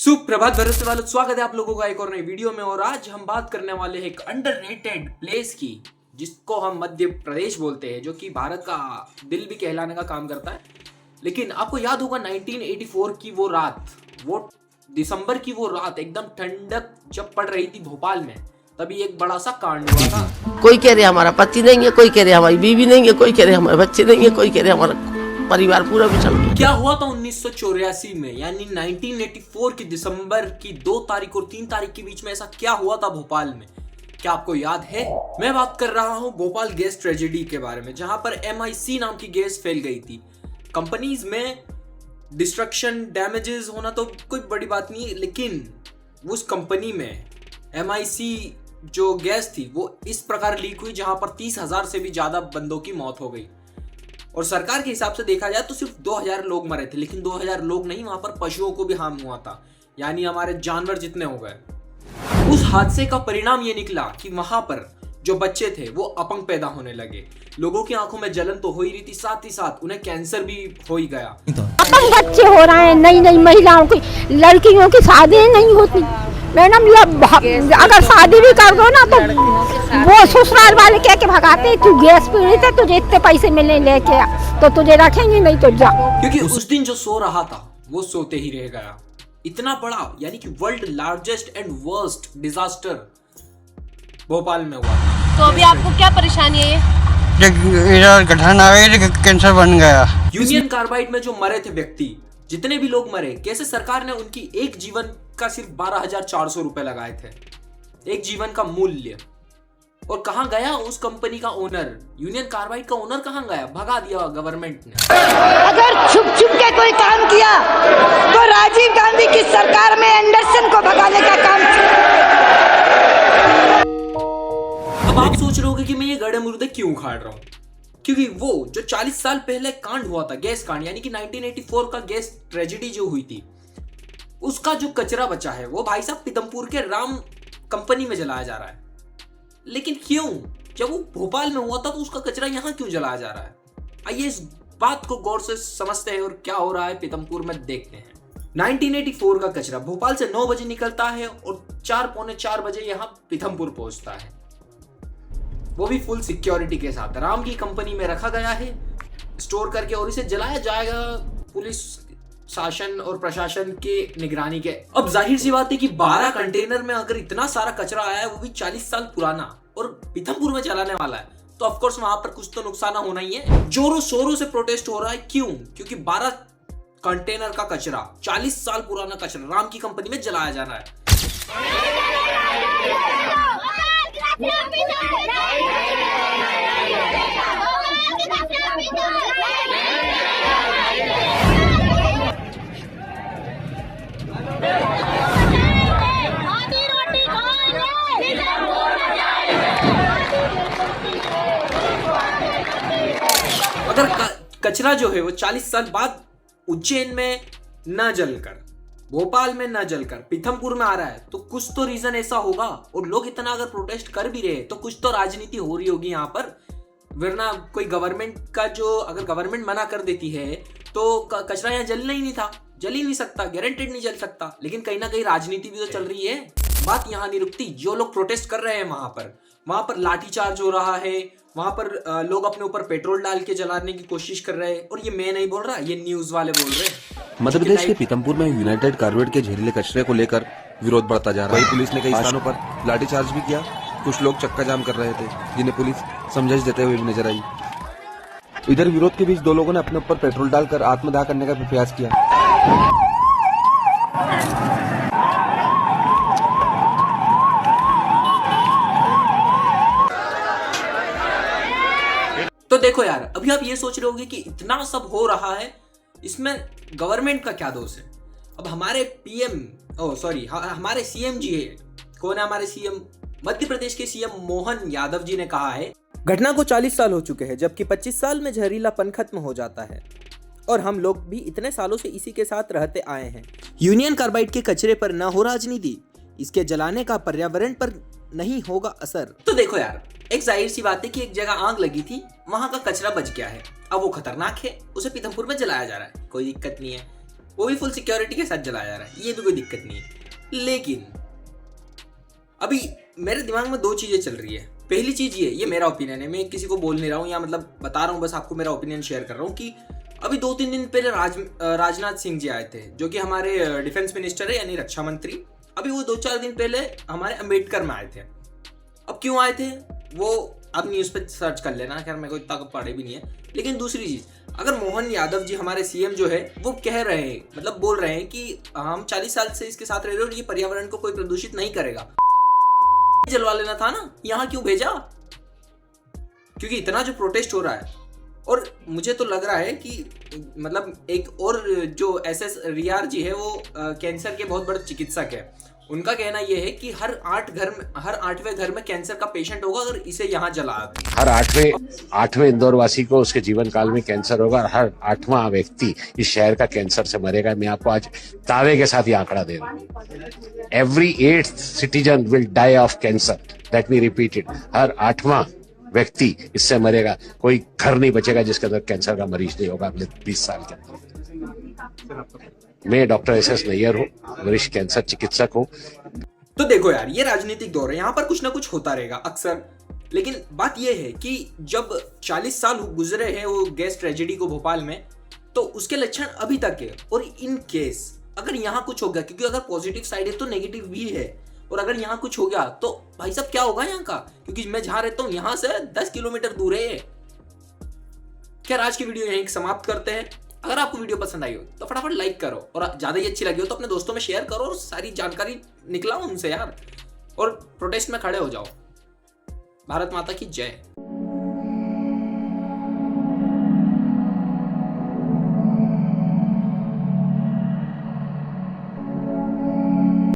सुप्रभात भरोसे वालों, स्वागत है आप लोगों का एक और नई वीडियो में। और आज हम बात करने वाले हैं एक अंडररेटेड प्लेस की, जिसको हम मध्य प्रदेश बोलते हैं, जो कि भारत का दिल भी कहलाने का काम करता है। लेकिन आपको याद होगा 1984 की वो रात, वो दिसंबर की वो रात, एकदम ठंडक जब पड़ रही थी भोपाल में, तभी एक बड़ा सा कांड हुआ था। कोई कह रहे हमारा पति नहीं है, कोई कह रहे हमारी बीवी नहीं है, कोई कह रहे हमारे बच्चे नहीं है, कोई कह रहे हमारा परिवार पूरा बिछड़ गया। क्या हुआ था 1984 में, यानी 1984 की दिसंबर की 2 तारीख और 3 तारीख के बीच में ऐसा क्या हुआ था भोपाल में? क्या आपको याद है? मैं बात कर रहा हूं भोपाल गैस ट्रेजेडी के बारे में, जहां पर MIC नाम की गैस फैल गई थी। कंपनीज में डिस्ट्रक्शन, डैमेजेस होना तो कोई बड़ी बात नहीं है, लेकिन उस कंपनी में MIC जो गैस थी वो इस प्रकार लीक हुई जहां पर 30,000 से भी ज्यादा बंदों की मौत हो गई। और सरकार के हिसाब से देखा जाए तो सिर्फ 2000 लोग मरे थे, लेकिन 2000 लोग नहीं, वहां पर पशुओं को भी हार्म हुआ था, यानी हमारे जानवर जितने हो गए। उस हादसे का परिणाम ये निकला कि वहां पर जो बच्चे थे वो अपंग पैदा होने लगे। लोगों की आंखों में जलन तो हो ही रही थी, साथ ही साथ उन्हें कैंसर भी हो ही गया। अपंग बच्चे हो रहे हैं, नई नई महिलाओं की, लड़कियों की शादी नहीं होती मैडम। अगर शादी भी कर दो ना तो वो ससुराल वाले कह के भगाते, तू गैस पीड़ित है, तुझे इतने पैसे मिलने लेके आ, तो तुझे रखेंगे नहीं तो जा। क्योंकि उस दिन जो सो रहा था वो सोते ही रह गया। इतना बड़ा, यानी कि world largest and worst disaster Bhopal में हुआ। तो अभी आपको क्या परेशानी है? गठन आ गई, कैंसर बन गया। यूनियन कार्बाइड में जो मरे थे व्यक्ति, जितने भी लोग मरे, कैसे सरकार ने उनकी एक जीवन का सिर्फ 12,400 रुपए लगाए थे, एक जीवन का मूल्य। और कहां गया उस कंपनी का ओनर, यूनियन कार्बाइड का ओनर कहां गया? भगा दिया गवर्नमेंट ने। अगर छुप छुप के कोई काम किया तो राजीव गांधी की सरकार में एंडरसन को भगाने का काम। अब आप सोच रहे होगे कि मैं ये गड़े मुर्दे क्यों उखाड़ रहा हूं? क्योंकि वो जो 40 साल पहले कांड हुआ था, गैस कांड, यानी कि 1984 का गैस ट्रेजेडी जो हुई थी, उसका जो कचरा बचा है वो भाई साहब पीतमपुर के राम कंपनी में जलाया जा रहा है। लेकिन क्यों? जब वो भोपाल में हुआ था तो उसका कचरा यहां क्यों जलाया जा रहा है? आइए इस बात को गौर से समझते हैं और क्या हो रहा है पीतमपुर में देखते हैं। 1984 का कचरा भोपाल से 9 बजे निकलता है और 4 पौने 4 बजे यहां पीतमपुर पहुंचता है, वो भी फुल सिक्योरिटी के साथ राम की कंपनी में रखा गया है, स्टोर करके, और इसे जलाया जाएगा पुलिस शासन और प्रशासन के निगरानी के। अब जाहिर सी बात है कि 12 कंटेनर में अगर इतना सारा कचरा आया है, वो भी 40 साल पुराना, और पीथमपुर में चलाने वाला है, तो ऑफ कोर्स वहां पर कुछ तो नुकसान होना ही है। जोरों शोरों से प्रोटेस्ट हो रहा है। क्यों? क्योंकि 12 कंटेनर का कचरा, 40 साल पुराना कचरा राम की कंपनी में जलाया जा रहा है। अगर कचरा जो है वो 40 साल बाद उज्जैन में न जलकर, भोपाल में न जलकर पीथमपुर में आ रहा है, तो कुछ तो रीजन ऐसा होगा। और लोग इतना अगर प्रोटेस्ट कर भी रहे हैं तो कुछ तो राजनीति हो रही होगी यहाँ पर, वरना कोई गवर्नमेंट का जो, अगर गवर्नमेंट मना कर देती है तो कचरा यहाँ जलना ही नहीं था, जल ही नहीं सकता, गारंटेड नहीं जल सकता। लेकिन कहीं ना कहीं राजनीति भी तो चल रही है। बात यहाँ नहीं रुकती। जो लोग प्रोटेस्ट कर रहे हैं वहां पर लाठीचार्ज हो रहा है, वहां पर लोग अपने ऊपर पेट्रोल डाल के जलाने की कोशिश कर रहे हैं। और ये मैं नहीं बोल रहा, ये न्यूज वाले बोल रहे हैं। मध्य प्रदेश के पीतमपुर में यूनाइटेड कार्बाइड के जहरीले कचरे को लेकर विरोध बढ़ता जा रहा है। पुलिस ने कई स्थानों पर लाठीचार्ज भी किया। कुछ लोग चक्का जाम कर रहे थे, जिन्हें पुलिस समझाइश देते हुए भी नजर आई। इधर विरोध के बीच 2 लोगों ने अपने ऊपर पेट्रोल डालकर आत्मदाह करने का प्रयास किया। तो देखो यार, अभी आप ये सोच रहे होगे कि इतना सब हो रहा है, इसमें गवर्नमेंट का क्या दोष है? अब हमारे हमारे सीएम जी है। कौन है हमारे सीएम? मध्य प्रदेश के सीएम मोहन यादव जी ने कहा है, घटना को 40 साल हो चुके हैं, जबकि 25 साल में जहरीलापन खत्म हो जाता है, और हम लोग भी इतने सालों से इसी के साथ रहते आए हैं। यूनियन कार्बाइड के कचरे पर न हो राजनीति, इसके जलाने का पर्यावरण पर नहीं होगा असर। तो देखो यार, एक जाहिर सी बात है कि एक जगह आग लगी थी, वहां का कचरा बच गया है, अब वो खतरनाक है, उसे पीथमपुर में जलाया जा रहा है, कोई दिक्कत नहीं है। वो भी फुल सिक्योरिटी के साथ जलाया जा रहा है, ये भी कोई दिक्कत नहीं है। लेकिन अभी मेरे दिमाग में दो चीजें चल रही है। पहली चीज ये मेरा ओपिनियन है, मैं किसी को बोल नहीं रहा हूँ या मतलब बता रहा हूँ, बस आपको मेरा ओपिनियन शेयर कर रहा हूँ कि अभी 2-3 दिन पहले राजनाथ सिंह जी आए थे, जो कि हमारे डिफेंस मिनिस्टर है यानी रक्षा मंत्री। अभी वो 2-4 दिन पहले हमारे अम्बेडकर में आए थे। अब क्यों आए थे वो आप न्यूज़ पे सर्च कर लेना, खैर मेरे को इतना पढ़े भी नहीं है। लेकिन दूसरी चीज, अगर मोहन यादव जी हमारे सीएम जो है वो कह रहे हैं, मतलब बोल रहे हैं कि हम 40 साल से इसके साथ रह रहे हैं और ये पर्यावरण को कोई प्रदूषित नहीं करेगा, जलवा लेना था ना, यहाँ क्यों भेजा? क्योंकि इतना जो प्रोटेस्ट हो रहा है, और मुझे तो लग रहा है कि मतलब एक और जो एसएस रियार जी है वो कैंसर के बहुत बड़े चिकित्सक है। उनका कहना यह है कि हर 8वें घर में कैंसर का पेशेंट होगा अगर इसे यहाँ जला दे। हर आठवें इंदौर वासी को उसके जीवन काल में कैंसर होगा और हर 8वां व्यक्ति इस शहर का कैंसर से मरेगा। मैं आपको आज दावे के साथ ये आंकड़ा दे रहा हूँ। Every 8th citizen will die of cancer. Let me repeat it, हर 8वां व्यक्ति इससे मरेगा। कोई घर नहीं बचेगा जिसके अंदर कैंसर का मरीज नहीं होगा अगले 20 साल के अंदर। मैं डॉक्टर एस नैयर हूँ, वरिष्ठ कैंसर चिकित्सक हूँ। तो देखो यार, ये राजनीतिक दौर है, यहाँ पर कुछ ना कुछ होता रहेगा अक्सर। लेकिन बात यह है कि जब 40 साल गुजरे हैं वो गैस ट्रेजेडी को भोपाल में, तो उसके लक्षण अभी तक है। और इन केस अगर यहाँ कुछ हो गया, क्योंकि अगर पॉजिटिव साइड है तो नेगेटिव भी है, और अगर यहाँ कुछ हो गया तो भाई साहब क्या होगा यहाँ का? क्योंकि मैं जहां रहता हूँ यहाँ से 10 किलोमीटर दूर है। खैर, आज की वीडियो यहीं समाप्त करते हैं। अगर आपको वीडियो पसंद आई हो तो फटाफट लाइक करो, और ज्यादा ही अच्छी लगी हो तो अपने दोस्तों में शेयर करो और सारी जानकारी निकलाओ उनसे यार, और प्रोटेस्ट में खड़े हो जाओ। भारत माता की जय।